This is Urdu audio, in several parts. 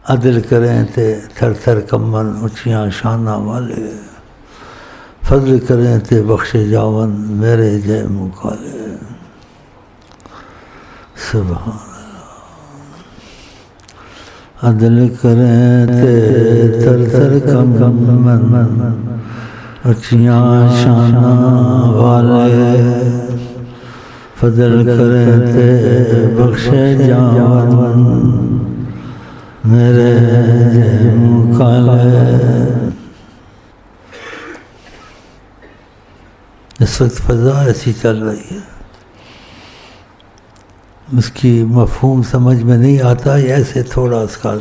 عدل کریں تے تھر تھر کمن اچیاں شانہ والے، فضل کریں تے بخشے جاون میرے جے مکالے، سبحان اللہ۔ عدل کریں تے تھر تھر کمن اچیاں شانہ والے، فضل کریں تے بخشے جاون میرے جے مکالے۔ اس وقت فضا ایسی چل رہی ہے، اس کی مفہوم سمجھ میں نہیں آتا، ایسے تھوڑا اس کا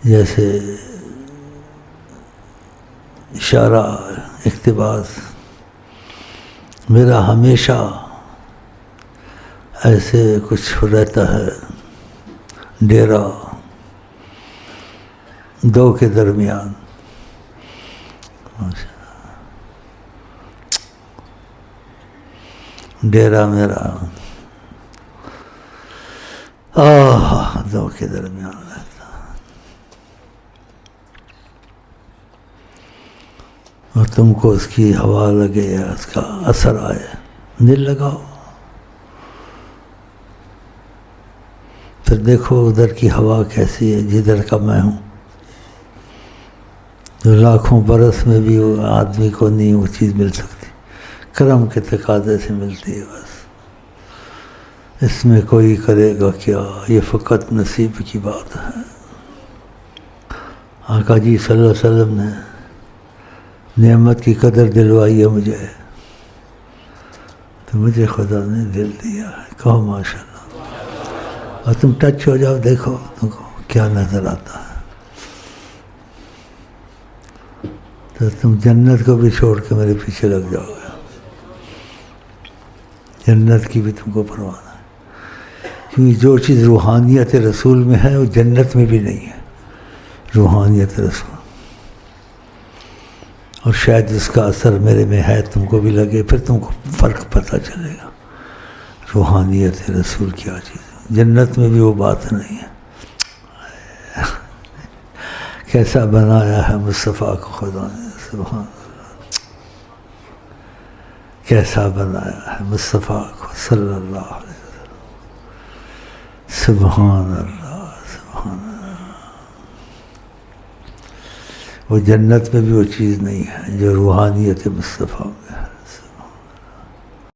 جیسے اشارہ اقتباس۔ میرا ہمیشہ ایسے کچھ رہتا ہے، ڈیرا دو کے درمیان، ڈیرا میرا دو کے درمیان رہتا، اور تم کو اس کی ہوا لگے یا اس کا اثر آئے، دل لگاؤ، پھر دیکھو ادھر کی ہوا کیسی ہے جدھر کا میں ہوں، جو لاکھوں برس میں بھی وہ آدمی کو نہیں وہ چیز مل سکتی، کرم کے تقاضے سے ملتی ہے بس۔ اس میں کوئی کرے گا کیا، یہ فقط نصیب کی بات ہے۔ آقا جی صلی اللہ علیہ وسلم نے نعمت کی قدر دلوائی ہے مجھے، تو مجھے خدا نے دل دیا ہے، کہو ماشاءاللہ۔ اور تم ٹچ ہو جاؤ، دیکھو تم کو کیا نظر آتا ہے، تو تم جنت کو بھی چھوڑ کے میرے پیچھے لگ جاؤ گے، جنت کی بھی تم کو پرواہ ہے، کیونکہ جو چیز روحانیت رسول میں ہے وہ جنت میں بھی نہیں ہے، روحانیت رسول، اور شاید اس کا اثر میرے میں ہے، تم کو بھی لگے، پھر تم کو فرق پتہ چلے گا روحانیت رسول کیا چیز ہے، جنت میں بھی وہ بات نہیں ہے۔ کیسا بنایا ہے مصطفیٰ کو خدا نے، سبحان اللہ، کیسا بنایا ہے مصطفیٰ کو صلی اللہ علیہ وسلم، سبحان اللہ، سبحان اللہ۔ وہ جنت میں بھی وہ چیز نہیں ہے جو روحانیت مصطفیٰ میں ہے۔